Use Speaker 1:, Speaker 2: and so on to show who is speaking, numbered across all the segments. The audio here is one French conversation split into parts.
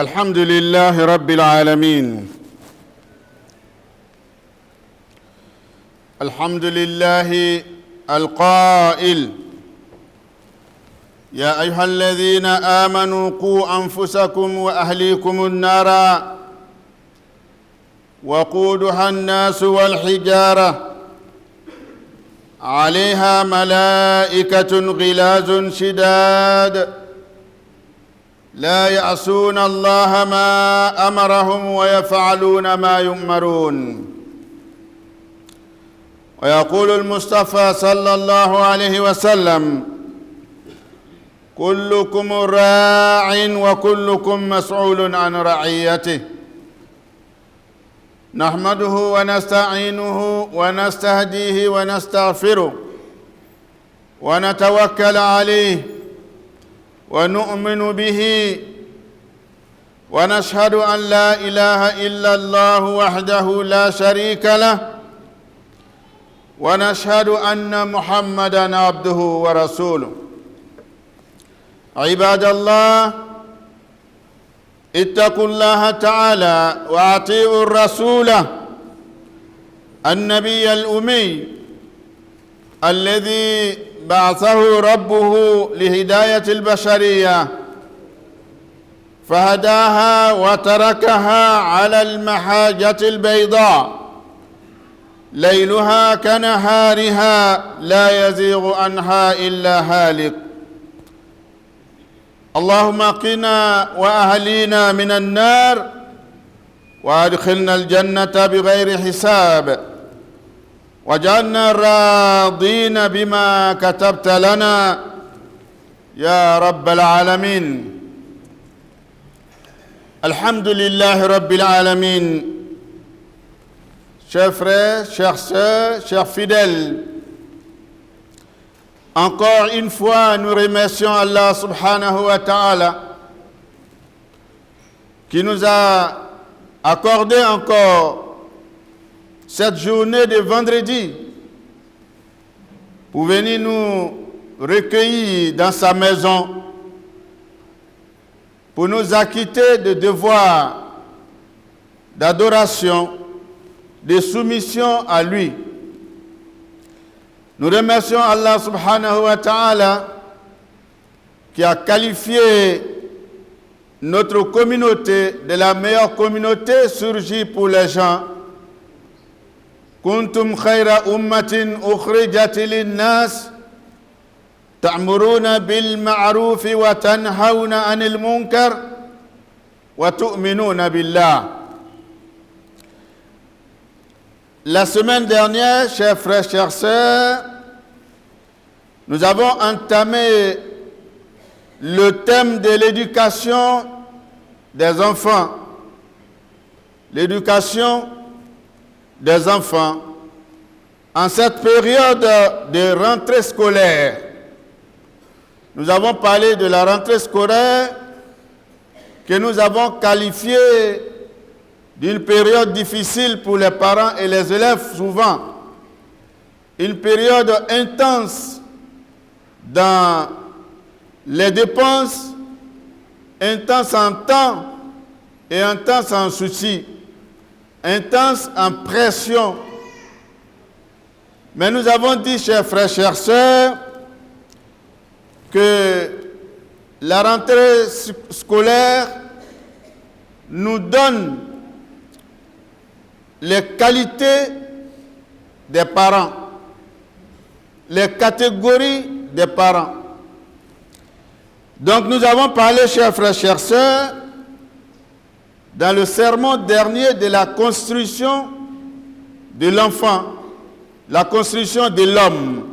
Speaker 1: الحمد لله رب العالمين. الحمد لله القائل: يا أيها الذين آمنوا قوا أنفسكم وأهليكم النار وقودها الناس والحجارة عليها ملائكة غلاظ شداد لا يعصون الله ما أمرهم ويفعلون ما يؤمرون. ويقول المصطفى صلى الله عليه وسلم: كلكم راع وكلكم مسؤول عن رعيته. نحمده ونستعينه ونستهديه ونستغفره ونتوكل عليه ونؤمن به ونشهد أن لا إله إلا الله وحده لا شريك له ونشهد أن محمدًا عبده ورسوله. عباد الله، اتقوا الله تعالى وأطيعوا الرسول النبي الأمي الذي بعثه ربه لهداية البشرية فهداها وتركها على المحاجة البيضاء ليلها كنهارها لا يزيغ عنها إلا هالك. اللهم قنا وأهلينا من النار وادخلنا الجنة بغير حساب واجعلنا راضين بما كتبت لنا يا رب العالمين. الحمد لله رب العالمين. Chers frères, chères sœurs, chers fidèles, encore une fois, nous remercions Allah subhanahu wa ta'ala qui nous a accordé encore cette journée de vendredi pour venir nous recueillir dans sa maison pour nous acquitter de devoirs d'adoration, de soumission à lui. Nous remercions Allah subhanahu wa ta'ala qui a qualifié notre communauté de la meilleure communauté surgie pour les gens. Kuntum khayra ummatin ukhrijat lin-nas ta'muruna bil ma'ruf wa tanhauna 'anil munkar wa tu'minuna billah. La semaine dernière, chers frères, chères sœurs, nous avons entamé le thème de l'éducation des enfants. L'éducation des enfants en cette période de rentrée scolaire. Nous avons parlé de la rentrée scolaire que nous avons qualifiée d'une période difficile pour les parents et les élèves souvent. Une période intense dans les dépenses, intense en temps et intense en soucis, intense en pression. Mais nous avons dit, chers frères, chères sœurs, que la rentrée scolaire nous donne les qualités des parents, les catégories des parents. Donc nous avons parlé, chers frères, chères sœurs, dans le sermon dernier de la construction de l'enfant, la construction de l'homme,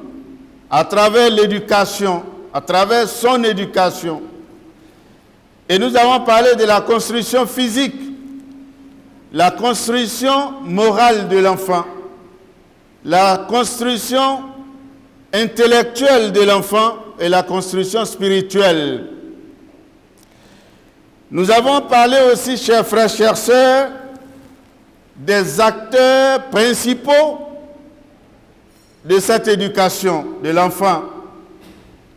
Speaker 1: à travers l'éducation, à travers son éducation. Et nous avons parlé de la construction physique, la construction morale de l'enfant, la construction intellectuelle de l'enfant et la construction spirituelle. Nous avons parlé aussi, chers frères, chères sœurs, des acteurs principaux de cette éducation de l'enfant,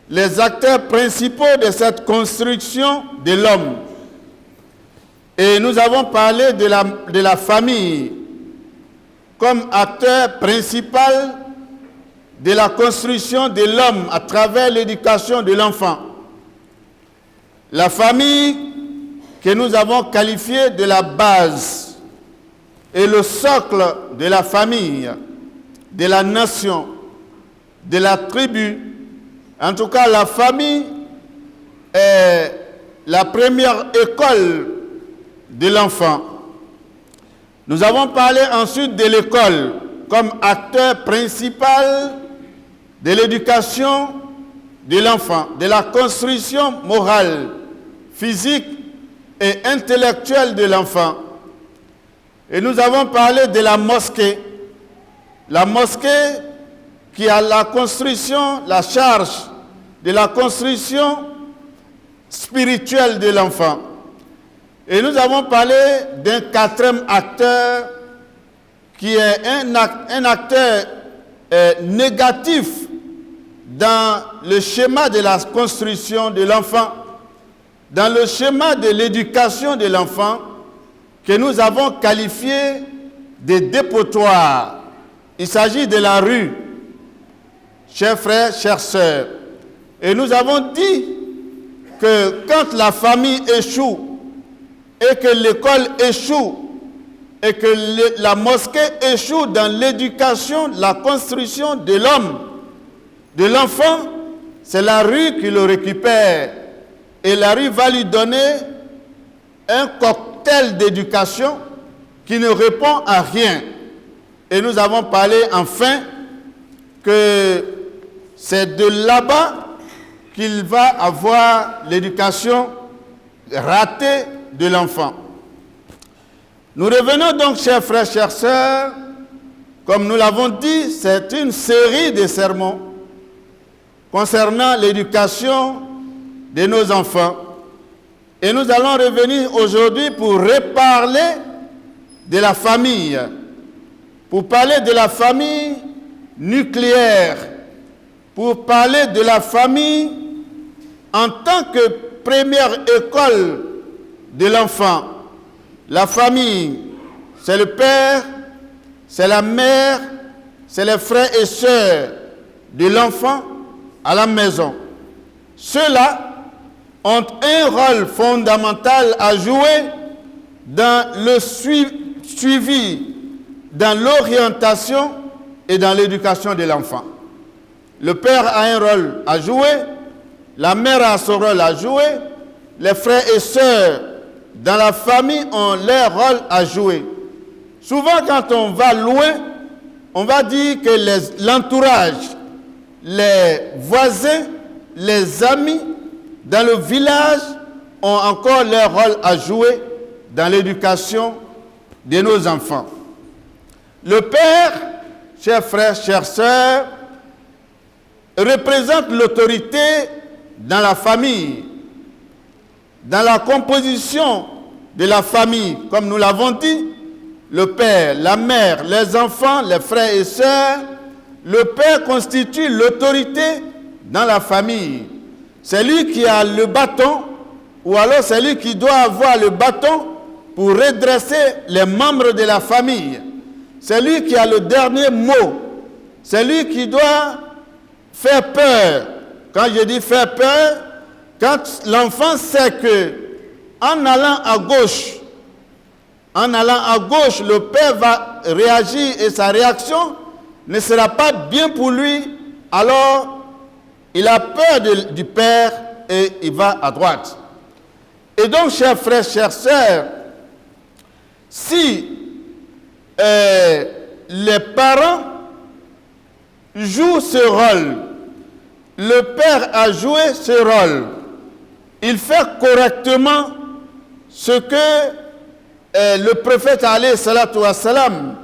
Speaker 1: les acteurs principaux de cette construction de l'homme. Et nous avons parlé de la famille comme acteur principal de la construction de l'homme à travers l'éducation de l'enfant. La famille que nous avons qualifiée de la base et le socle de la famille, de la nation, de la tribu. En tout cas, la famille est la première école de l'enfant. Nous avons parlé ensuite de l'école comme acteur principal de l'éducation de l'enfant, de la construction morale, physique et intellectuelle de l'enfant. Et nous avons parlé de la mosquée. La mosquée qui a la construction, la charge de la construction spirituelle de l'enfant. Et nous avons parlé d'un quatrième acteur qui est un acteur négatif dans le schéma de la construction de l'enfant, dans le schéma de l'éducation de l'enfant, que nous avons qualifié de dépotoir. Il s'agit de la rue, chers frères, chères sœurs. Et nous avons dit que quand la famille échoue, et que l'école échoue, et que la mosquée échoue dans l'éducation, la construction de l'homme, de l'enfant, c'est la rue qui le récupère. Et la rue va lui donner un cocktail d'éducation qui ne répond à rien. Et nous avons parlé enfin que c'est de là-bas qu'il va avoir l'éducation ratée de l'enfant. Nous revenons donc, chers frères, chères sœurs, comme nous l'avons dit, c'est une série de sermons concernant l'éducation de nos enfants. Et nous allons revenir aujourd'hui pour reparler de la famille, pour parler de la famille nucléaire, pour parler de la famille en tant que première école de l'enfant. La famille, c'est le père, c'est la mère, c'est les frères et sœurs de l'enfant à la maison. Ceux-là ont un rôle fondamental à jouer dans le suivi, dans l'orientation et dans l'éducation de l'enfant. Le père a un rôle à jouer, la mère a son rôle à jouer, les frères et sœurs dans la famille ont leur rôle à jouer. Souvent, quand on va loin, on va dire que l'entourage, les voisins, les amis dans le village ont encore leur rôle à jouer dans l'éducation de nos enfants. Le père, chers frères, chères sœurs, représente l'autorité dans la famille, dans la composition de la famille, comme nous l'avons dit, le père, la mère, les enfants, les frères et sœurs, le père constitue l'autorité dans la famille. C'est lui qui a le bâton, ou alors c'est lui qui doit avoir le bâton pour redresser les membres de la famille. C'est lui qui a le dernier mot. C'est lui qui doit faire peur. Quand je dis faire peur, quand l'enfant sait que en allant à gauche, le père va réagir et sa réaction ne sera pas bien pour lui, alors il a peur du père et il va à droite. Et donc, chers frères, chères sœurs, si les parents jouent ce rôle, le père a joué ce rôle, il fait correctement ce que le prophète alayhi salatu wassalam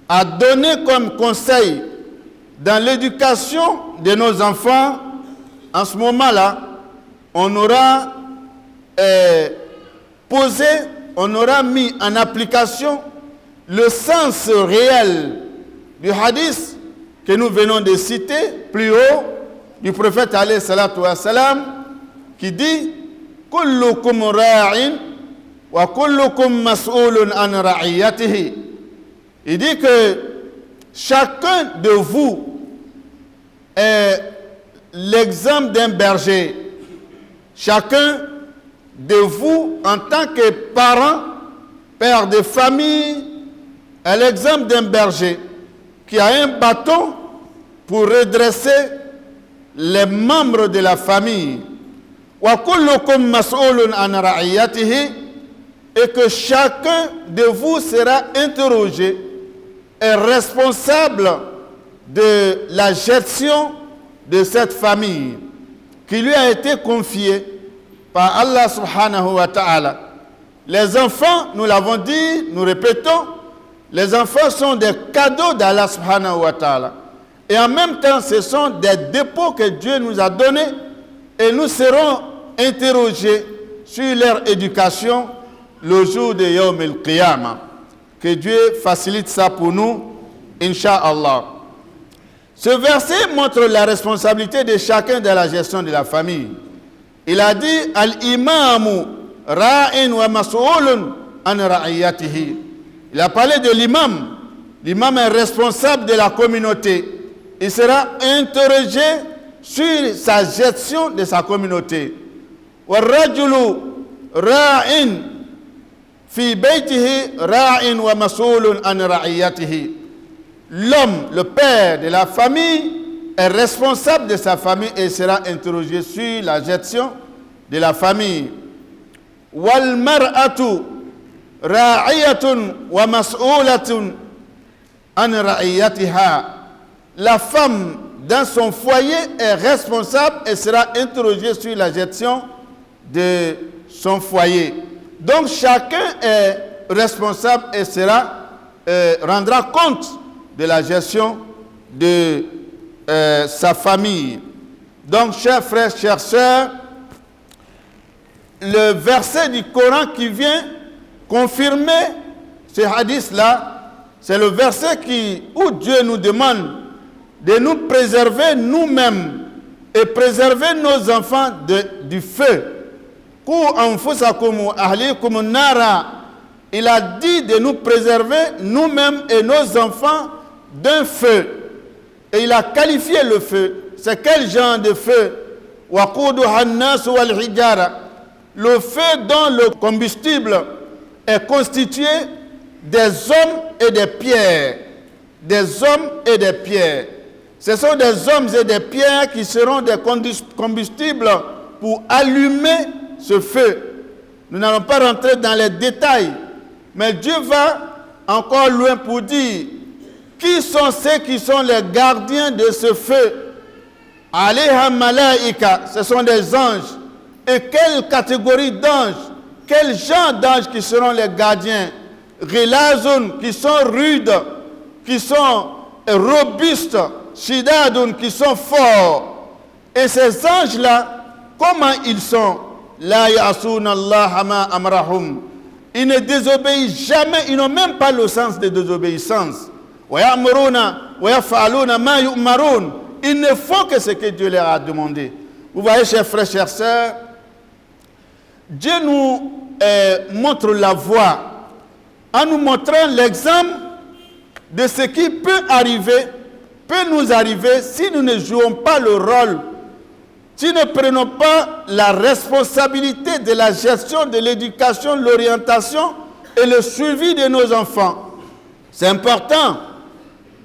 Speaker 1: a donné comme conseil dans l'éducation de nos enfants. En ce moment-là, on aura on aura mis en application le sens réel du hadith que nous venons de citer plus haut, du prophète alayhi salatu wassalam, qui dit « Kullukum ra'in Wa kullukum mas'ulun an ra'iyatihi. Il dit que chacun de vous est l'exemple d'un berger. Chacun de vous, en tant que parent, père de famille, est l'exemple d'un berger qui a un bâton pour redresser les membres de la famille. Wa kullukum mas'ulun an ra'iyatihi, et que chacun de vous sera interrogé et responsable de la gestion de cette famille qui lui a été confiée par Allah subhanahu wa ta'ala. Les enfants, nous l'avons dit, nous répétons, les enfants sont des cadeaux d'Allah subhanahu wa ta'ala. Et en même temps, ce sont des dépôts que Dieu nous a donnés et nous serons interrogés sur leur éducation le jour de Yawm al-Qiyamah. Que Dieu facilite ça pour nous, Inch'Allah. Ce verset montre la responsabilité de chacun dans la gestion de la famille. Il a dit Al-imamu ra'in wa mas'ulun an ra'iyatihi. Il a parlé de l'imam. L'imam est responsable de la communauté. Il sera interrogé sur sa gestion de sa communauté. Wa rajulu ra'in fi baytihi ra'in wa mas'ulun an ra'iyatihi. L'homme, le père de la famille, est responsable de sa famille et sera interrogé sur la gestion de la famille. Wal mar'atu ra'iyatun wa mas'ulatun an ra'iyatiha. La femme dans son foyer est responsable et sera interrogée sur la gestion de son foyer. Donc chacun est responsable et rendra compte de la gestion de sa famille. Donc, chers frères, chères sœurs, le verset du Coran qui vient confirmer ce hadith-là, c'est le verset où Dieu nous demande de nous préserver nous-mêmes et préserver nos enfants du feu. Il a dit de nous préserver nous-mêmes et nos enfants d'un feu. Et il a qualifié le feu. C'est quel genre de feu? Le feu dont le combustible est constitué des hommes et des pierres. Des hommes et des pierres. Ce sont des hommes et des pierres qui seront des combustibles pour allumer ce feu. Nous n'allons pas rentrer dans les détails, mais Dieu va encore loin pour dire qui sont ceux qui sont les gardiens de ce feu. Alayha malaika, ce sont des anges. Et quelle catégorie d'anges? Quel genre d'anges qui seront les gardiens? Ghilazun, qui sont rudes, qui sont robustes. Shidadun, qui sont forts. Et ces anges-là, comment ils sont? La ya'asuna Allah ma amrahum. Ils ne désobéissent jamais, ils n'ont même pas le sens de désobéissance. Ils ne font que ce que Dieu leur a demandé. Vous voyez, chers frères, chères sœurs, Dieu nous montre la voie en nous montrant l'exemple de ce qui peut nous arriver si nous ne jouons pas le rôle, si nous ne prenons pas la responsabilité de la gestion de l'éducation, l'orientation et le suivi de nos enfants. C'est important.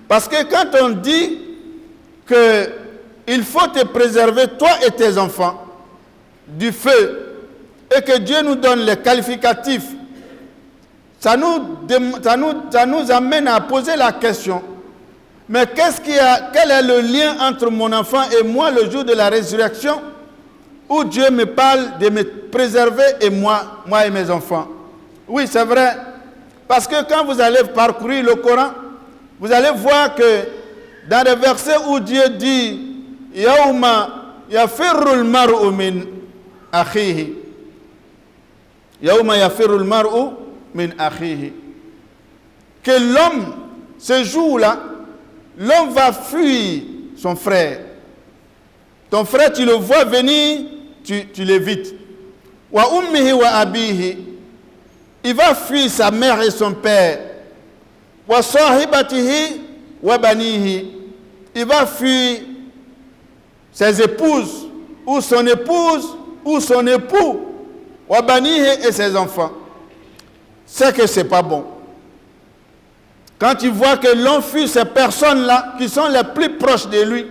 Speaker 1: Parce que quand on dit qu'il faut te préserver, toi et tes enfants, du feu, et que Dieu nous donne les qualificatifs, ça nous amène à poser la question, mais quel est le lien entre mon enfant et moi le jour de la résurrection, où Dieu me parle de me préserver et moi et mes enfants? Oui, c'est vrai. Parce que quand vous allez parcourir le Coran, vous allez voir que dans les versets où Dieu dit « Yawma yafirru al-mar'u min akhihi » Yawma yafirru al-mar'u min akhihi, que l'homme, ce jour-là, l'homme va fuir son frère. Ton frère, tu le vois venir, tu l'évites. Wa ummihi wa abihi. il va fuir sa mère et son père. Wa sahibatihi wa banihi, il va fuir ses épouses, ou son épouse, ou son époux, wa banihi et ses enfants. C'est que c'est pas bon. Quand tu vois que l'on fuit ces personnes-là, qui sont les plus proches de lui,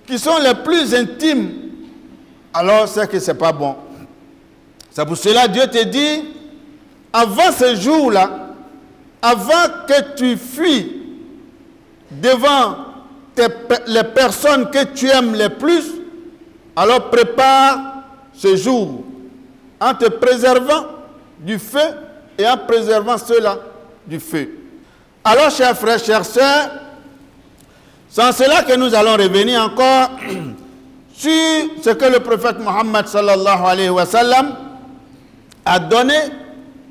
Speaker 1: qui sont les plus intimes, alors c'est que c'est pas bon. C'est pour cela que Dieu te dit, avant ce jour-là, avant que tu fuis devant les personnes que tu aimes le plus, alors prépare ce jour en te préservant du feu et en préservant ceux-là du feu. Alors, chers frères, chères sœurs, c'est en cela que nous allons revenir encore sur ce que le prophète Mohammed sallallahu alayhi wa sallam a donné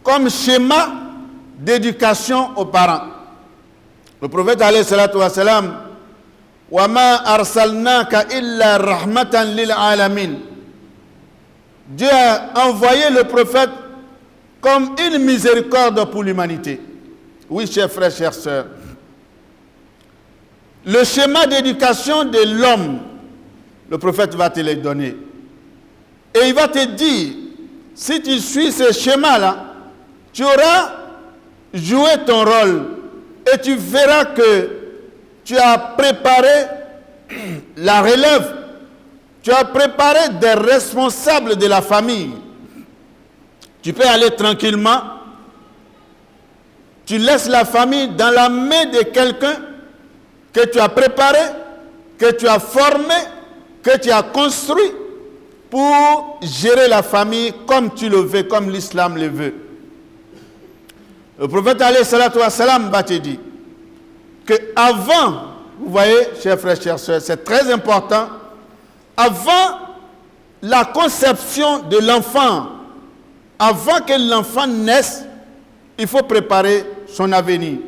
Speaker 1: comme schéma d'éducation aux parents. Le prophète alayhi salatu wa sallam, wa ma arsalnaka illa rahmatan lil alamin. Dieu a envoyé le prophète comme une miséricorde pour l'humanité. Oui, chers frères, chères sœurs. Le schéma d'éducation de l'homme, le prophète va te le donner. Et il va te dire, si tu suis ce schéma-là, tu auras joué ton rôle et tu verras que tu as préparé la relève, tu as préparé des responsables de la famille. Tu peux aller tranquillement, tu laisses la famille dans la main de quelqu'un que tu as préparé, que tu as formé, que tu as construit pour gérer la famille comme tu le veux, comme l'islam le veut. Le prophète alayhi salatu wa salam va te dire que avant, vous voyez, chers frères, chères sœurs, c'est très important, avant la conception de l'enfant, avant que l'enfant naisse, il faut préparer son avenir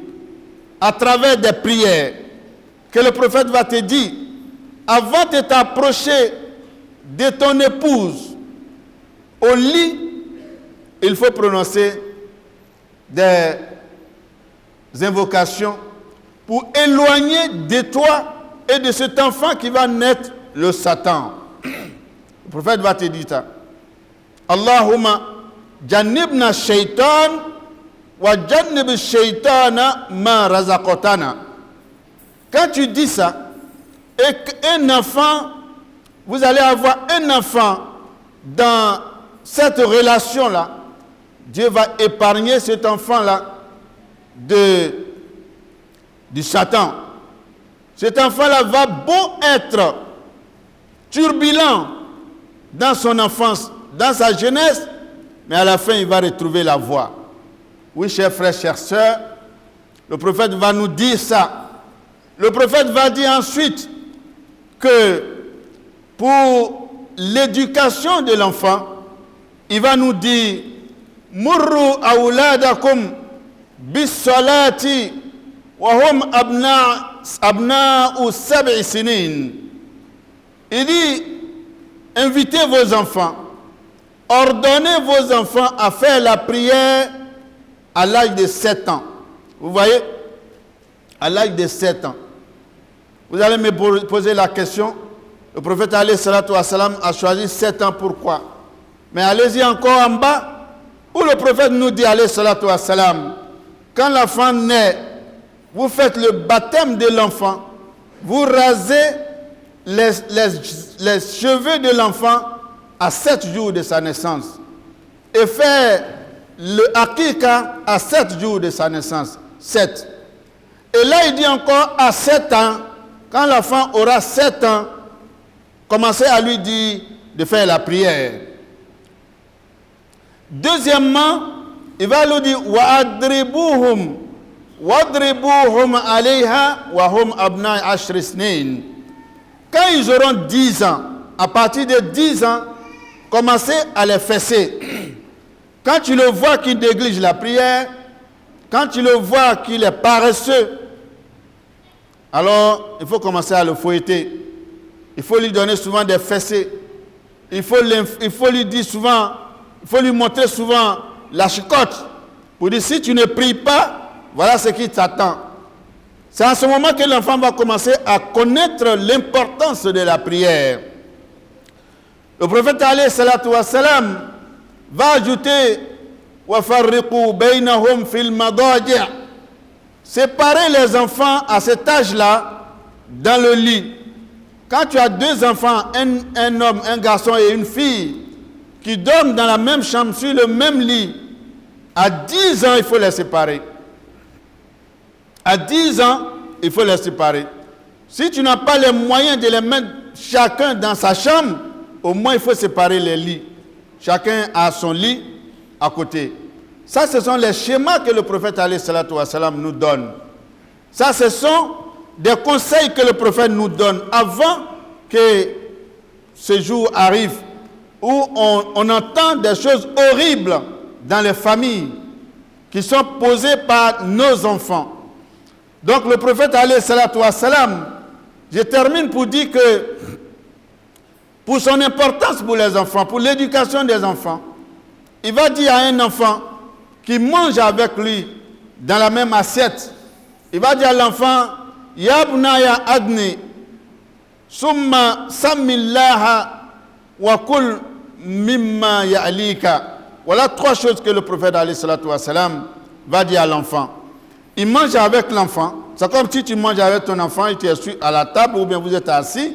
Speaker 1: à travers des prières que le prophète va te dire. Avant de t'approcher de ton épouse au lit, il faut prononcer des invocations pour éloigner de toi et de cet enfant qui va naître le Satan. Le prophète va te dire ça. Allahumma jannibna shaitan wa jannib shaitana ma razaqtana. Quand tu dis ça, et qu'un enfant, vous allez avoir un enfant dans cette relation-là, Dieu va épargner cet enfant-là du Satan. Cet enfant-là va beau être turbulent dans son enfance, dans sa jeunesse, mais à la fin, il va retrouver la voie. Oui, chers frères, chères sœurs, le prophète va nous dire ça. Le prophète va dire ensuite que pour l'éducation de l'enfant, il va nous dire Murru awladakum bis salati wa hum abna'u sab'i sinin. Il dit invitez vos enfants, ordonnez vos enfants à faire la prière à l'âge de 7 ans. Vous voyez, à l'âge de 7 ans. Vous allez me poser la question, le prophète alayhi salatu wa salam a choisi 7 ans, pourquoi? Mais allez-y encore en bas, où le prophète nous dit alayhi salatu wa salam, quand l'enfant naît, vous faites le baptême de l'enfant, vous rasez les cheveux de l'enfant à 7 jours de sa naissance et faire le akika à 7 jours de sa naissance. 7. Et là, il dit encore à 7 ans, quand l'enfant aura 7 ans, commencez à lui dire de faire la prière. Deuxièmement, il va lui dire وَأَدْرِبُوهُمْ وَأَدْرِبُوهُمْ عَلَيْهَا وَهُمْ أَبْنَاءُ عَشْرِ سِنِينَ. Quand ils auront 10 ans, à partir de 10 ans, commencez à les fesser. Quand tu le vois qu'il néglige la prière, quand tu le vois qu'il est paresseux, alors il faut commencer à le fouetter. Il faut lui donner souvent des fessées. Il faut lui dire souvent, il faut lui montrer souvent la chicotte pour dire si tu ne pries pas, voilà ce qui t'attend. C'est à ce moment que l'enfant va commencer à connaître l'importance de la prière. Le prophète alayhi salatu wa salam va ajouter وَفَرِّقُوا بَيْنَهُمْ فِي الْمَضَاجِعِ. Séparer les enfants à cet âge-là dans le lit. Quand tu as deux enfants, un homme, un garçon et une fille, qui dorment dans la même chambre, sur le même lit, à 10 ans, il faut les séparer. À 10 ans, il faut les séparer. Si tu n'as pas les moyens de les mettre chacun dans sa chambre, au moins il faut séparer les lits. Chacun a son lit à côté. Ça, ce sont les schémas que le prophète alayhi salatu wa salam nous donne. Ça, ce sont des conseils que le prophète nous donne avant que ce jour arrive où on entend des choses horribles dans les familles qui sont posées par nos enfants. Donc le prophète alayhi salatu wa salam, je termine pour dire que pour son importance pour les enfants, pour l'éducation des enfants, il va dire à un enfant qui mange avec lui dans la même assiette, il va dire à l'enfant, Ya bunaya adni, summa sammillaha wa kul mimma ya'lika. Voilà trois choses que le prophète alayhi salatu wa salam va dire à l'enfant. Il mange avec l'enfant. C'est comme si tu manges avec ton enfant, il est à la table ou bien vous êtes assis.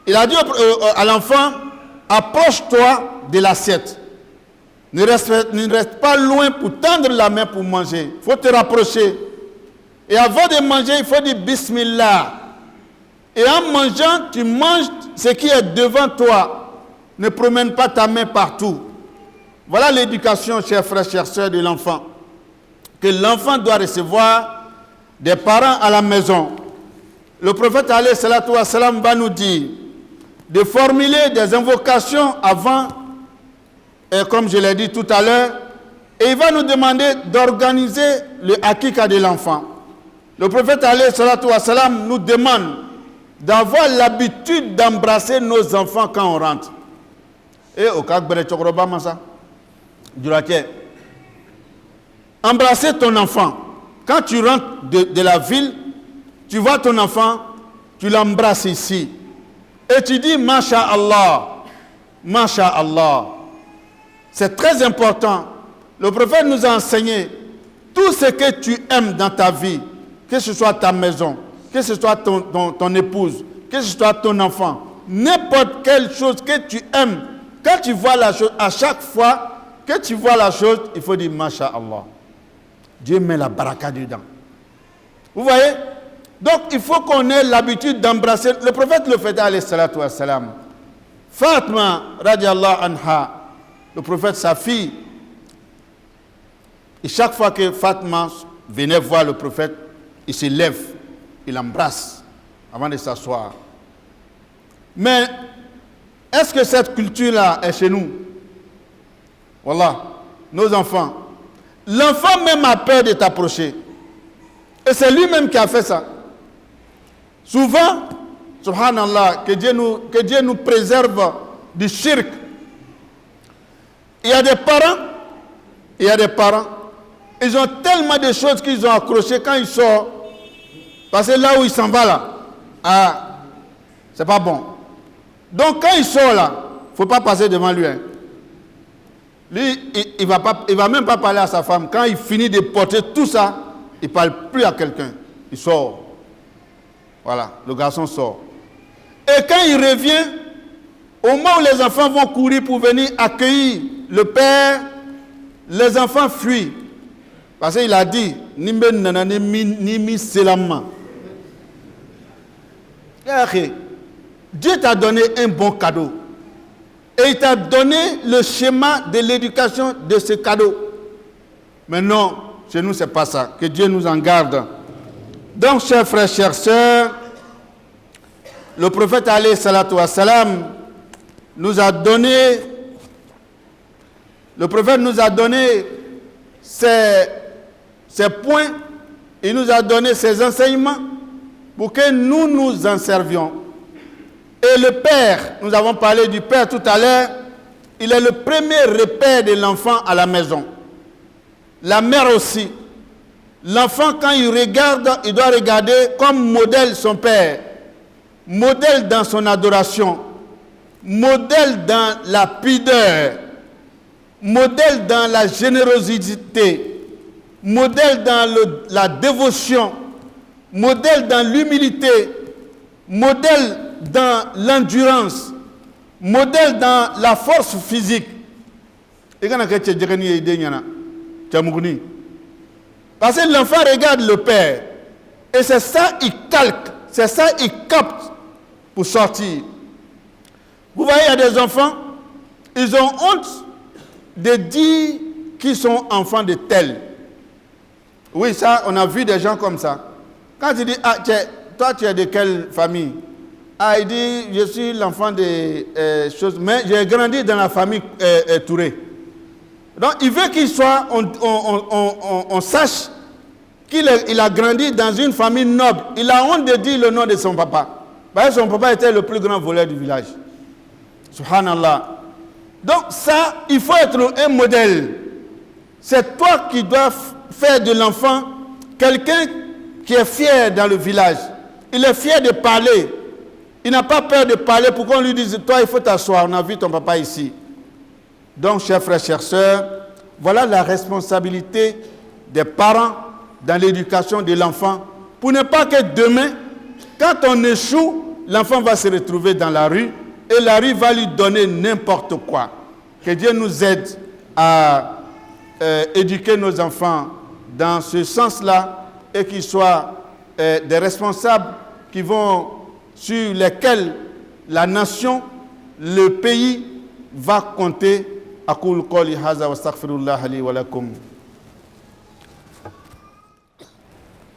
Speaker 1: Il a dit à l'enfant, approche-toi de l'assiette. Ne reste pas loin pour tendre la main pour manger. Il faut te rapprocher. Et avant de manger, il faut dire Bismillah. Et en mangeant, tu manges ce qui est devant toi. Ne promène pas ta main partout. Voilà l'éducation, chers frères, chères sœurs, de l'enfant. Que l'enfant doit recevoir des parents à la maison. Le prophète alayhi salatu wa salam va nous dire de formuler des invocations avant, et comme je l'ai dit tout à l'heure, et il va nous demander d'organiser le akika de l'enfant. Le prophète alayhi salatu wa salam nous demande d'avoir l'habitude d'embrasser nos enfants quand on rentre. Et au cas embrasser ton enfant. Quand tu rentres de la ville, tu vois ton enfant, tu l'embrasses ici. Et tu dis Masha'Allah, Masha'Allah. C'est très important. Le prophète nous a enseigné tout ce que tu aimes dans ta vie, que ce soit ta maison, que ce soit ton épouse, que ce soit ton enfant, n'importe quelle chose que tu aimes. Quand tu vois la chose, à chaque fois que tu vois la chose, il faut dire Masha'Allah. Dieu met la baraka dedans. Vous voyez? Donc il faut qu'on ait l'habitude d'embrasser. Le prophète le faisait alayhi salatu wa salam. Fatima radiallahu anha, le prophète, sa fille, et chaque fois que Fatima venait voir le prophète, il se lève, il l'embrasse avant de s'asseoir. Mais est-ce que cette culture-là est chez nous? Voilà, nos enfants. L'enfant même a peur de t'approcher. Et c'est lui-même qui a fait ça. Souvent, subhanallah, que Dieu nous préserve du shirk. Il y a des parents, ils ont tellement de choses qu'ils ont accrochées quand ils sortent. Parce que là où il s'en va là, c'est pas bon. Donc quand il sort là, il ne faut pas passer devant lui. Hein. Lui, il va même pas parler à sa femme. Quand il finit de porter tout ça, il ne parle plus à quelqu'un. Il sort. Voilà, le garçon sort. Et quand il revient, au moment où les enfants vont courir pour venir accueillir le père, les enfants fuient. Parce qu'il a dit, Nimbe nanane nimi selama. Dieu t'a donné un bon cadeau. Et il t'a donné le schéma de l'éducation de ce cadeau. Mais non, chez nous, ce n'est pas ça. Que Dieu nous en garde. Donc, chers frères, chères sœurs, le prophète alayhi salatu wa salam nous a donné, le prophète nous a donné ces points, il nous a donné ces enseignements pour que nous nous en servions. Et le père, nous avons parlé du père tout à l'heure, il est le premier repère de l'enfant à la maison. la mère aussi. L'enfant, quand il regarde, il doit regarder comme modèle son père, modèle dans son adoration, modèle dans la pudeur, modèle dans la générosité, modèle dans la dévotion, modèle dans l'humilité, modèle dans l'endurance, modèle dans la force physique. Parce que l'enfant regarde le père et c'est ça il calque, c'est ça il capte pour sortir. Vous voyez, il y a des enfants, ils ont honte de dire qu'ils sont enfants de tel. Oui, ça, on a vu des gens comme ça. Quand il dit, ah, toi tu es de quelle famille? Ah, il dit, je suis l'enfant de choses, mais j'ai grandi dans la famille Touré. Donc, il veut qu'il soit, on sache qu'il a grandi dans une famille noble. Il a honte de dire le nom de son papa. Parce que son papa était le plus grand voleur du village. Subhanallah. Donc, ça, il faut être un modèle. C'est toi qui dois faire de l'enfant quelqu'un qui est fier dans le village. Il est fier de parler. Il n'a pas peur de parler pour qu'on lui dise, toi, il faut t'asseoir. On a vu ton papa ici. Donc, chers frères, chères sœurs, voilà la responsabilité des parents dans l'éducation de l'enfant. Pour ne pas que demain, quand on échoue, l'enfant va se retrouver dans la rue et la rue va lui donner n'importe quoi. Que Dieu nous aide à éduquer nos enfants dans ce sens-là et qu'ils soient des responsables sur lesquels la nation, le pays va compter. أقول قولي هذا واستغفر الله لي ولكم.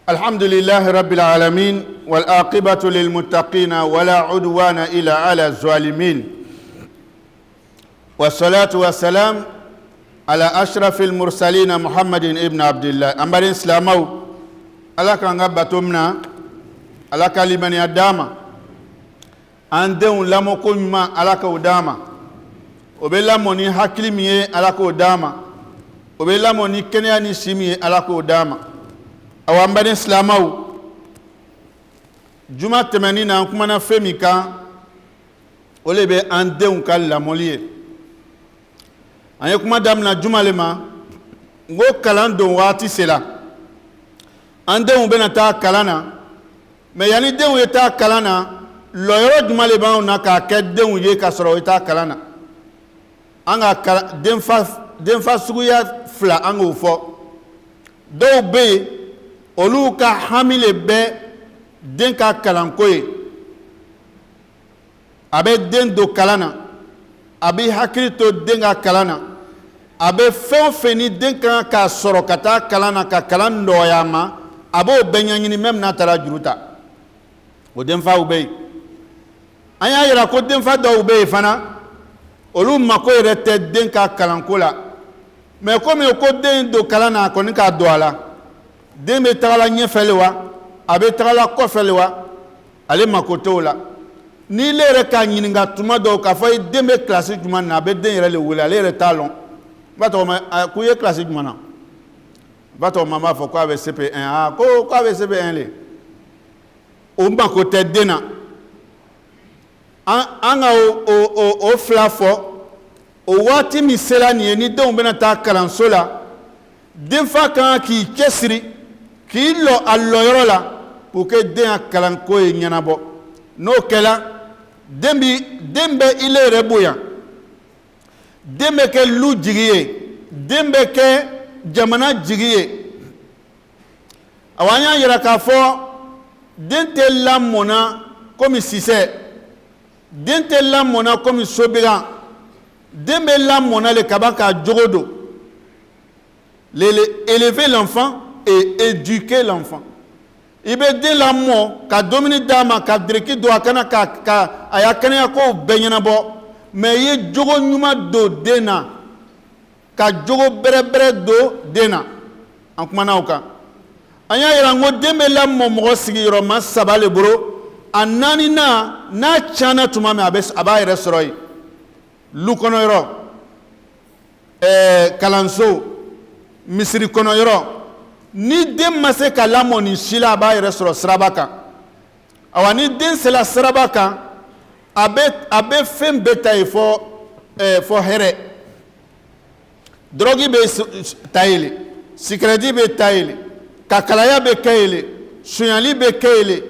Speaker 1: الحمد لله رب العالمين والعاقبة للمتقين ولا عدوان إلا على الظالمين والصلاة والسلام على أشرف المرسلين محمد ابن عبد الله أمبارين سلامو على كان باتومنا على كلمة يداما عندهم لمكون ما على كوداما obela moni hakili miye alako dama obela moni kenya ni simi alako dama awambane islamau juma temani na kuma na femika olebe ande unkal la molie anye kuma dam na juma lema ngo kalando wati sela ande ubena ta kalana me yani de uyeta kalana loyoro juma leba na ka kedde uye ka soro uyeta kalana anga denfa suguya fla anga ufo do be oluka hamile be denka kalankoye abe den do kalana abe hakrito denga kalana abe feni denka ka soro kata kalana ka kalando yama abo benyanyini mem na tara juruta o denfa ube anya yira ko denfa do ube fana olu mako yɛrɛ tɛ den ka kalanko la mais comme ko den do kalan na kɔni ka don a la den bɛ tagala ɲɛfɛ le wa a bɛ tagala kɔfɛ le wa ale mako t'o la ni le yɛrɛ ka ɲininka tuma dɔw k'a fɔ den bɛ kilasi jumɛn na a bɛ den yɛrɛ le wele ale yɛrɛ t'a lɔn ba tɔgɔ k'u ye kilasi jumɛn na ba tɔgɔ ma b'a fɔ k'a bɛ CP1 ko k'a bɛ CP1 le o mako tɛ den na. An ka o fila fɔ o waati min sera nin ye ni denw bɛna taa kalanso la denfa kan k'i cɛsiri k'i lɔ a lɔyɔrɔ la pour que den ka kalanko ye ɲɛnabɔ n'o kɛla den bɛ ile yɛrɛ bonya den bɛ kɛ lu jigi ye den bɛ kɛ jamana jigi ye awa an y'a yira k'a fɔ den tɛ lamɔna komi sisɛ den tɛ lamɔna komi sobigan den bɛ lamɔna le kaba k'a jogo don élever l'enfant et éduquer l'enfant i bɛ den lamɔ ka dumuni d'a ma ka diriki don a kana ka a y'a kɛnɛya kow bɛɛ ɲɛnabɔ mais i ye jogo ɲuman don den na ka jogo bɛrɛbɛrɛ don den na an kumana o kan an y'a yira n ko den bɛ lamɔ mɔgɔ sigiyɔrɔma 3 le bolo a 4nan n'a tiɲɛna tuma min a b'a yɛrɛ sɔrɔ yen lu kɔnɔ yɔrɔ kalanso misiri kɔnɔ yɔrɔ ni den ma se ka lamɔ nin si la a b'a yɛrɛ sɔrɔ siraba kan awa ni den sela siraba kan a bɛ fɛn bɛɛ ta ye fɔ hɛrɛ drogue bɛ ta yele sigarɛti bɛ ta yele kakalaya bɛ kɛ yele suɲali bɛ kɛ yele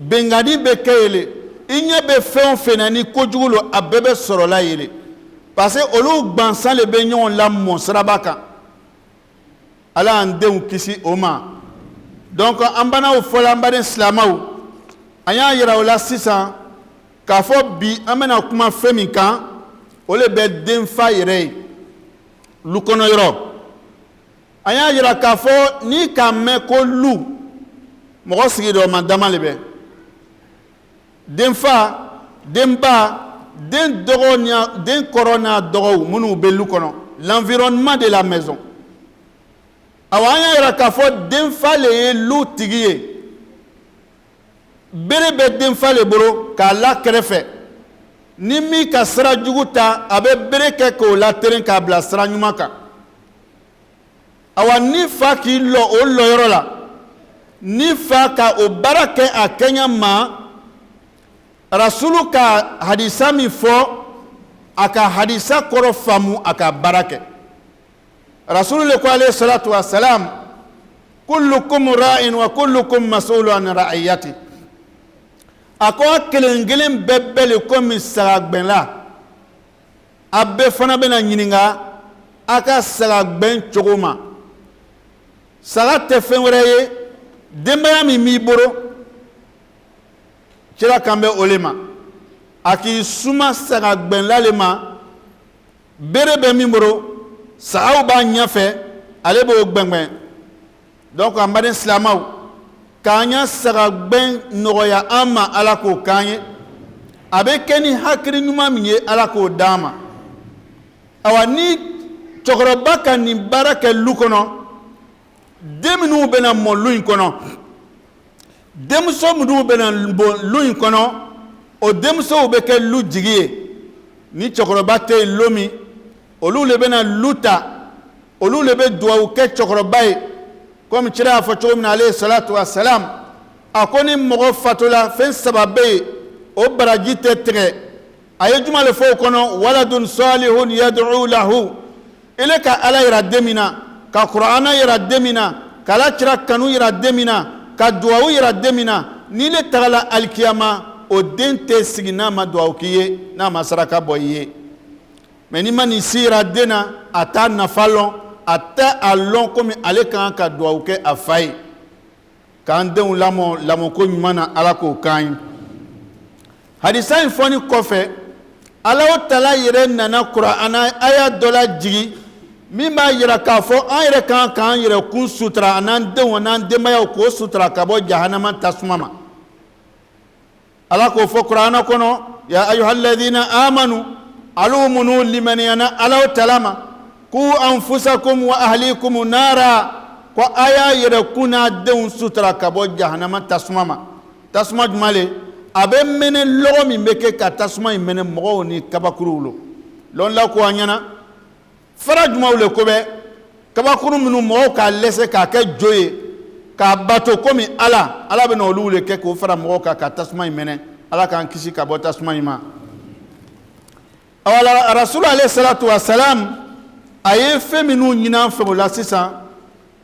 Speaker 1: bɛnkanni bɛ kɛ yele i ɲɛ bɛ fɛn o fɛn na ni kojugu lo a bɛɛ bɛ sɔrɔla yele parce que olu gansan de bɛ ɲɔgɔn lamɔ siraba kan ala y'an denw kisi o ma donc an banaw fɔla an baden silamɛw an y'a yira o la sisan k'a fɔ bi an bɛna kuma fɛn min kan o de bɛ denfa yɛrɛ ye lu kɔnɔ yɔrɔ an y'a yira k'a fɔ ni k'a mɛn ko lu mɔgɔ sigiyɔrɔma dama de bɛ denfa denba den dɔgɔ den kɔrɔ n'a dɔgɔw minnu bɛ lu kɔnɔ l'environnement de la maison awa an y'a yira k'a fɔ denfa le ye lu tigi ye bere bɛ denfa le bolo k'a la kɛrɛfɛ ni min ka sira jugu ta a bɛ bere kɛ k'o lateren k'a bila sira ɲuman kan awa ni fa k'i lɔ o lɔyɔrɔ la ni fa ka o baara kɛ a kɛɲɛ ma rasulu ka hadisa min fɔ a ka hadisa kɔrɔ faamu a ka baara kɛ rasulu le ko alayhi salatu wa salam kullukum ra'in wa kullukum mas'ulun an ra'iyati a ko a kelen kelen bɛɛ bɛ le komi sagagbɛn la a bɛɛ fana bɛna ɲininka a ka sagagbɛn cogo ma saga tɛ fɛn wɛrɛ ye denbaya min b'i bolo kira kan bɛ o le ma a k'i suma sagagbɛnla le ma bere bɛ min bolo sagaw b'a ɲɛfɛ ale b'o gbɛngbɛn donc an baden silamɛw k'an ya sagagbɛn nɔgɔya an ma ala k'o k'an ye a bɛ kɛ ni hakili ɲuman min ye ala k'o d'an ma awa ni cɛkɔrɔba ka nin baara kɛ lu kɔnɔ den minnu bɛna mɔ lu in kɔnɔ denmuso minnu bɛna bɔ lu in kɔnɔ o denmusow bɛ kɛ lu jigi ye ni cɛkɔrɔba tɛ yen lu min olu le bɛna lu ta olu le bɛ duwawu kɛ cɛkɔrɔba ye komi cira y'a fɔ cogo min na alayhi salatu wa salam a ko ni mɔgɔ fatula fɛn saba bɛ yen o baraji tɛ tigɛ a ye juma le fɔ o kɔnɔ waladun salihun yad'u lahu ile ka ala yira den min na ka kur'ana yira den min na ka ala kira kanu yira den min na ka duwawu yira den min na ni le tagala alikiyama o den tɛ sigi n'a ma duwawu k'i ye n'a ma saraka bɔ i ye mais ni ma nin si yira den na a t'a nafa lɔn a tɛ a lɔn komi ale kan ka duwawu kɛ a fa ye k'an denw lamɔ lamɔko ɲuman na ala k'o k'an ye hadisa in fɔni kɔfɛ Alahu Taala yɛrɛ nana Kur'ana aya dɔ la jigi min b'a yira k'a fɔ an yɛrɛ kan k'an yɛrɛ kun sutura a n'an denw a n'an denbayaw k'o sutura ka bɔ jahanama tasuma ma ala k'o fɔ Kur'ana kɔnɔ ya ayyuhalladhina amanu alu minnu limaniyana Alahu Taala ma ku anfusakum wa ahlikum nara ko a y'a yɛrɛ kun n'a denw sutura ka bɔ jahanama tasuma ma tasuma jumɛn le a bɛ mɛnɛ lɔgɔ min bɛ kɛ ka tasuma in mɛnɛ mɔgɔw ni kabakuruw lo lɔn la ko an ɲɛna fara jumɛnw le ko bɛ kabakuru minnu mɔgɔw k'a lɛsɛ k'a kɛ jo ye k'a bato komi ala bɛ na olu le kɛ k'o fara mɔgɔw kan ka tasuma in mɛnɛ ala k'an kisi ka bɔ tasuma in ma awala rasulu alayhi salatu wa salam a ye fɛn minnu ɲini an fɛ o la sisan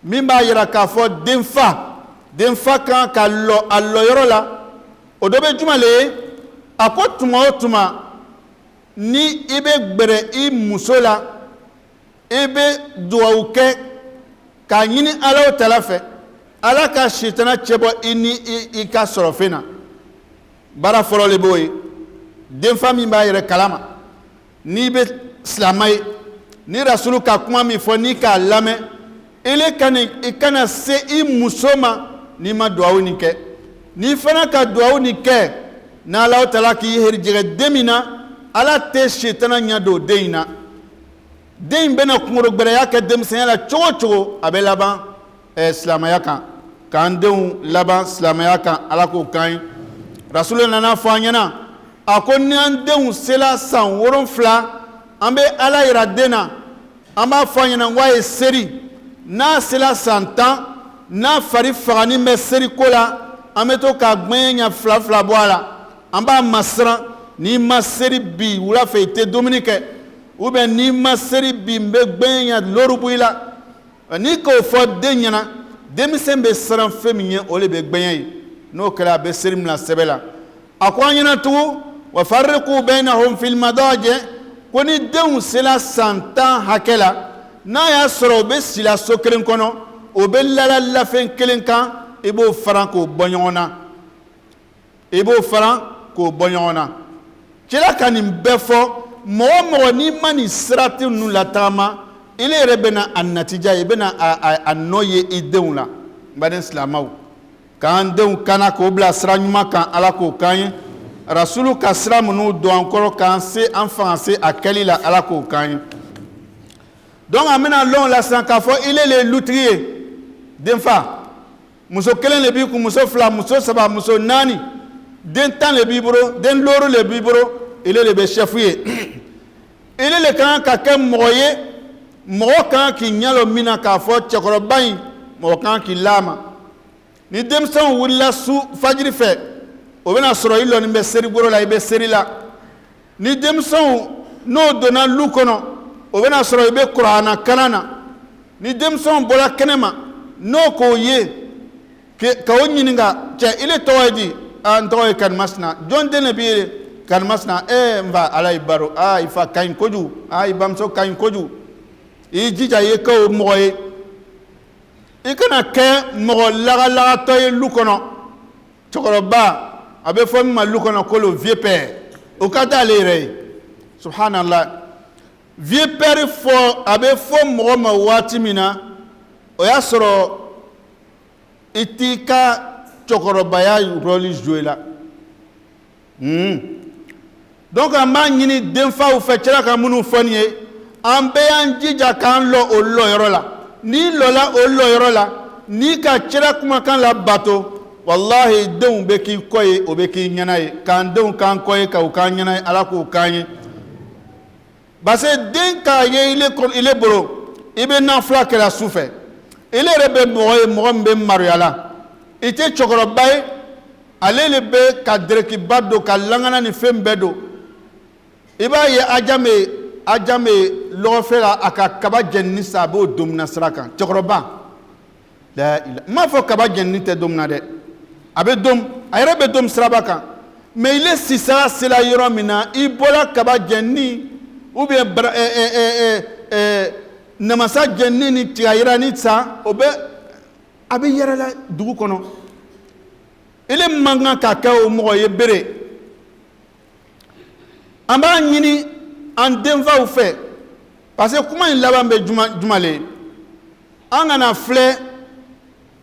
Speaker 1: min b'a yira k'a fɔ denfa kan ka lɔ a lɔyɔrɔ la o dɔ bɛ jumɛn le ye a ko tuma o tuma ni i bɛ gbɛrɛ i muso la i bɛ duwawu kɛ k'a ɲini Alahu Taala fɛ ala ka sitana cɛbɔ i ni i ka sɔrɔfɛn na baara fɔlɔ le b'o ye denfa min b'a yɛrɛ kalama n'i bɛ silamɛ ye ni rasulu ka kuma min fɔ n'i k'a lamɛn i kana se i muso ma n'i ma duwawu nin kɛ n'i fana ka duwawu nin kɛ n'Alahu Taala k'i herijɛgɛ den min na ala tɛ sitana ɲɛ don den in na den in bɛna kunkorogbɛrɛya kɛ denmisɛnya la cogo o cogo a bɛ laban silamɛya kan k'an denw laban silamɛya kan ala k'o k'an ye rasulu nana fɔ an ɲɛna a ko ni an denw sela san 7 an bɛ ala yira den na an b'a fɔ an ɲɛna n ko a ye seri n'a sela 100 ans n'a fari fagani bɛ seriko la an bɛ to ka gbɛn ɲɛ fila fila bɔ a la an b'a masiran n'i ma seri bi wula fɛ i tɛ dumuni kɛ ou bien n'i ma seri bi n bɛ gbɛn ɲɛ lori bɔ i la n'i k'o fɔ den ɲɛna denmisɛn bɛ siran fɛn min ye o de bɛ gbɛn ye n'o kɛra a bɛ seri mina sɛbɛ la a ko an ɲɛna tugun wa farriqu baynahum fil madaji ko ni denw sela 100 ans hakɛ la n'a y'a sɔrɔ o bɛ sila so kelen kɔnɔ o bɛ lala lafɛn kelen kan i b'o fara k'o bɔ ɲɔgɔn na i b'o fara k'o bɔ ɲɔgɔn na cɛla ka nin bɛɛ fɔ mɔgɔ mɔgɔ n'i ma nin sirati ninnu latagama ile yɛrɛ bɛna a natija i bɛna a nɔ ye i denw la n baden silamɛw k'an denw kana k'o bila sira ɲuman kan ala k'o k'an ye rasulu ka sira minnu don an kɔrɔ k'an se an fanga se a kɛli la ala k'o k'an ye donc an bɛna lɔn la sisan k'a fɔ ile le lutigi ye denfa muso kelen le b'i kun muso fila muso saba muso naani den 10 le b'i bolo den loru le b'i bolo ile le bɛ chef ye ile le kan ka kɛ mɔgɔ ye mɔgɔ kan k'i ɲɛlɔ min na k'a fɔ cɛkɔrɔba in mɔgɔ kan k'i laama ni denmisɛnw wulila su fajiri fɛ o bɛna sɔrɔ i lɔni bɛ seri bolo la i bɛ seri la ni denmisɛnw n'o donna lu kɔnɔ o bɛna sɔrɔ i bɛ kurana kalan na ni denmisɛnw bɔra kɛnɛma n'o k'o ye ka o ɲininka cɛ ile tɔgɔ ye di n tɔgɔ ye karimasina jɔn den de b'i ye karimasina n fa ala y'i baro i fa ka ɲi kojugu i bamuso ka ɲi kojugu i jija i ye kɛ o mɔgɔ ye i kana kɛ mɔgɔ lagalagatɔ ye lu kɔnɔ cɛkɔrɔba a bɛ fɔ min ma lu kɔnɔ ko le vieux père o ka d'ale yɛrɛ ye subhanallah vieux père fɔ a bɛ fɔ mɔgɔ ma waati min na o y'a sɔrɔ i t'i ka cɛkɔrɔbaya rôle jouer la donc an b'a ɲini denfaw fɛ cɛla ka minnu fɔ nin ye an bɛɛ y'an jija k'an lɔ o lɔyɔrɔ la n'i lɔla o lɔyɔrɔ la n'i ka cɛla kumakan la bato wallahi denw bɛ k'i kɔ ye o bɛ k'i ɲɛna ye k'an denw k'an kɔ ye k'u k'an ɲɛna ye ala k'o k'an ye parce que den k'a ye ile bolo i bɛ nafila kɛra su fɛ ile yɛrɛ bɛ mɔgɔ ye mɔgɔ min bɛ maloya la i tɛ cɛkɔrɔba ye ale le bɛ ka dɛrɛkiba don ka langana ni fɛn bɛɛ don i b'a ye ajame lɔgɔfɛ la a ka kaba jɛnini sa a b'o domina sira kan cɛkɔrɔba n m'a fɔ kaba jɛnini tɛ domina dɛ a bɛ dom a yɛrɛ bɛ dom siraba kan mais ile sisa sela yɔrɔ min na i bɔra kaba jɛnini ou bien namasa jɛnini ni tigayirani sa o bɛ a bɛ yɛrɛla dugu kɔnɔ ile man kan ka kɛ o mɔgɔ ye bere an b'a ɲini an denfaw fɛ parce que kuma in laban bɛ juma le an kana filɛ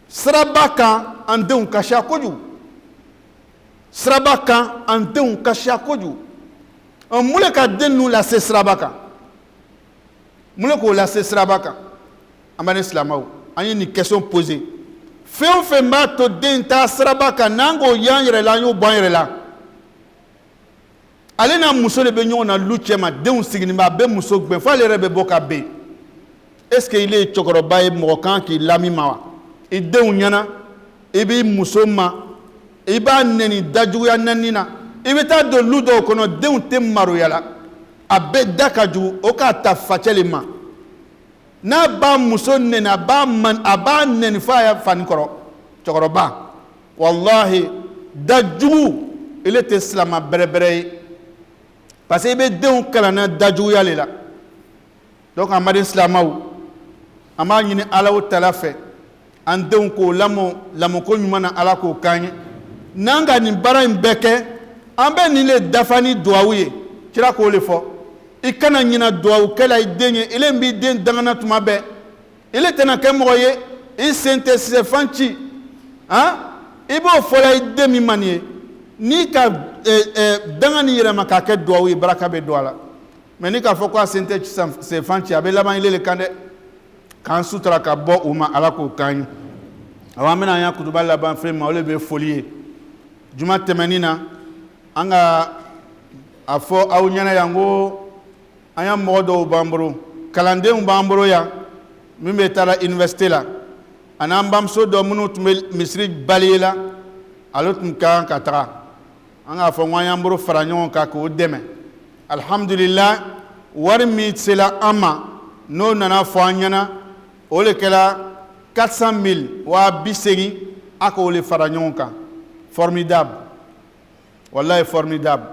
Speaker 1: siraba kan an denw kasiya kojugu siraba kan an denw kasiya kojugu mun le ka den ninnu lase siraba kan mun le k'o lase siraba kan an b'a ni silamɛw an ye nin question poser fɛn o fɛn b'a to den taa siraba kan n'an k'o y'an yɛrɛ la an y'o bɔ an yɛrɛ la ale n'a muso de bɛ ɲɔgɔn na lu cɛ ma denw sigilen bɛ a bɛ muso gbɛn fo ale yɛrɛ bɛ bɔ ka ben est ce que ile ye cɛkɔrɔba ye mɔgɔ kan k'i lami ma wa i denw ɲɛna i b'i muso ma i b'a nɛni dajuguya nɛni na i bɛ taa don lu dɔw kɔnɔ denw tɛ maroya la a bɛɛ da ka jugu o k'a ta facɛ le ma n'a b'a muso nɛni a b'a nɛni fo a y'a fani kɔrɔ cɛkɔrɔba wallahi dajugu ile tɛ silama bɛrɛbɛrɛ ye parce que i bɛ denw kalan na dajuguya le la donc an baden silamɛw an b'a ɲini ala tala fɛ an denw k'o lamɔko ɲuman na ala k'o k'an ye n'an ka nin baara in bɛɛ kɛ an bɛ nin le dafa ni duwawu ye kira k'o le fɔ i kana ɲina duwawu kɛla i den ye ile b'i den dangana tuma bɛɛ ile tɛna kɛ mɔgɔ ye i sen tɛ sɛfan ci i b'o fɔla i den min man ye n'i ka danga ni yɛrɛ ma k'a kɛ duwawu ye baraka bɛ don a la mais ni k'a fɔ ko a sen tɛ sɛfan ci a bɛ laban ile le kan dɛ k'an sutura ka bɔ u ma ala k'o k'an ye awɔ an bɛna an ya kutuba laban fɛn ma o le bɛ foli ye juma tɛmɛnin na an ka a fɔ aw ɲɛna yan ko an ya mɔgɔ dɔw b'an bolo kalandenw b'an bolo yan min bɛ taara université la an'an bamuso dɔ minnu tun bɛ misiri baliye la olu tun ka kan ka taga an k'a fɔ n ko an y'an bolo fara ɲɔgɔn kan k'o dɛmɛ alhamdulillah wari min sera an ma n'o nana fɔ an ɲɛna o de kɛra 400 000 280 a k'o de fara ɲɔgɔn kan formidable wallahi formidable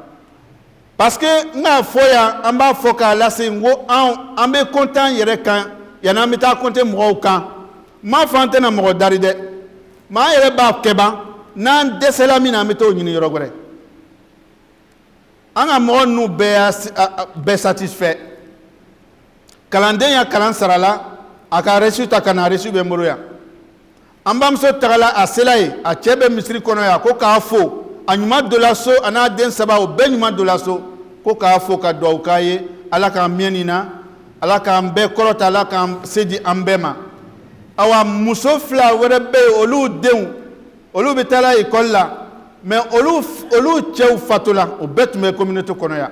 Speaker 1: parce que n k'a fɔ yan an b'a fɔ k'a lase n ko an bɛ compter an yɛrɛ kan yanni an bɛ taa compter mɔgɔw kan n m'a fɔ an tɛna mɔgɔ dari dɛ mais an yɛrɛ b'a kɛ ban n'an dɛsɛla min na an bɛ t'o ɲini yɔrɔ wɛrɛ an ka mɔgɔ ninnu bɛɛ satisfait kalanden ya kalan sara la a ka reçu ta ka na reçu bɛ n bolo yan an bamuso tagala a sela ye a cɛ bɛ misiri kɔnɔ yan ko k'a fo a ɲuman donna so a n'a den saba o bɛɛ ɲuman donna so ko k'a fo ka dugawu k'a ye ala k'an mɛn nin na ala k'an bɛɛ kɔrɔta ala k'an se di an bɛɛ ma awa muso fila wɛrɛ bɛ yen olu denw olu bɛ taa école la mais olu cɛw fatula o bɛɛ tun bɛ communauté kɔnɔ yan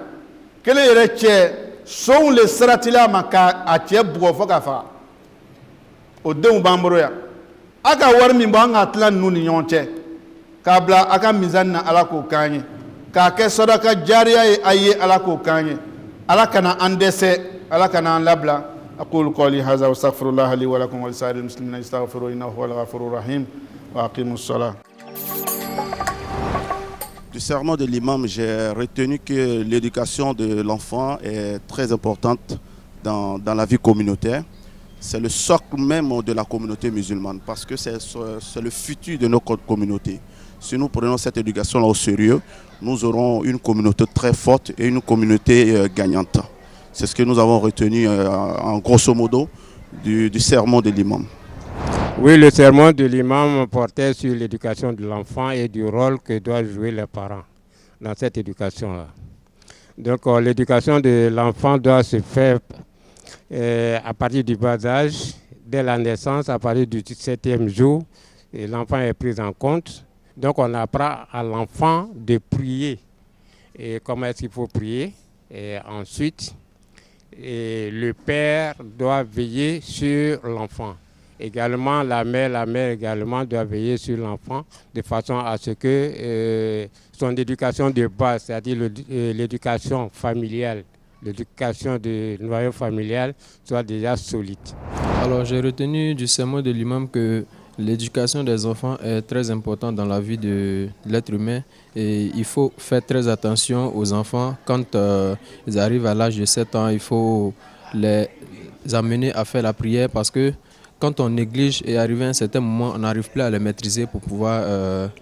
Speaker 1: kelen yɛrɛ cɛ sonw le siratila a ma k'a cɛ bugɔ fo k'a faga o denw b'an bolo yan a ka wari min bɔ an k'a tila ninnu ni ɲɔgɔn cɛ k'a bila a ka mizani na ala k'o k'an ye k'a kɛ sadaka jariya ye a ye ala k'o k'an ye ala kana an dɛsɛ ala kana an labila aqulu qawli hadha wa astaghfirullaha li wa lakum wa lisa'iril muslimina istaghfiruhu innahu huwal ghafurur rahim wa aqimus salah.
Speaker 2: Du sermon de l'imam, j'ai retenu que l'éducation de l'enfant est très importante dans la vie communautaire. C'est le socle même de la communauté musulmane parce que c'est le futur de notre communauté. Si nous prenons cette éducation-là au sérieux, nous aurons une communauté très forte et une communauté gagnante. C'est ce que nous avons retenu en grosso modo du sermon de l'imam.
Speaker 3: Oui, le sermon de l'imam portait sur l'éducation de l'enfant et du rôle que doivent jouer les parents dans cette éducation-là. Donc l'éducation de l'enfant doit se faire à partir du bas âge, dès la naissance, à partir du 7e jour, l'enfant est pris en compte. Donc on apprend à l'enfant de prier et comment est-ce qu'il faut prier. Et ensuite, le père doit veiller sur l'enfant. Également, la mère également doit veiller sur l'enfant de façon à ce que son éducation de base, c'est-à-dire l'éducation familiale, l'éducation du noyau familial soit déjà solide.
Speaker 4: Alors j'ai retenu du sermon de l'imam que l'éducation des enfants est très importante dans la vie de l'être humain et il faut faire très attention aux enfants. Quand ils arrivent à l'âge de 7 ans, il faut les amener à faire la prière parce que quand on néglige et arrivé à un certain moment, on n'arrive plus à les maîtriser pour pouvoir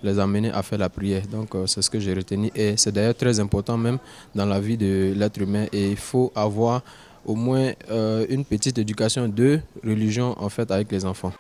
Speaker 4: les amener à faire la prière. Donc c'est ce que j'ai retenu et c'est d'ailleurs très important même dans la vie de l'être humain et il faut avoir au moins une petite éducation de religion en fait avec les enfants.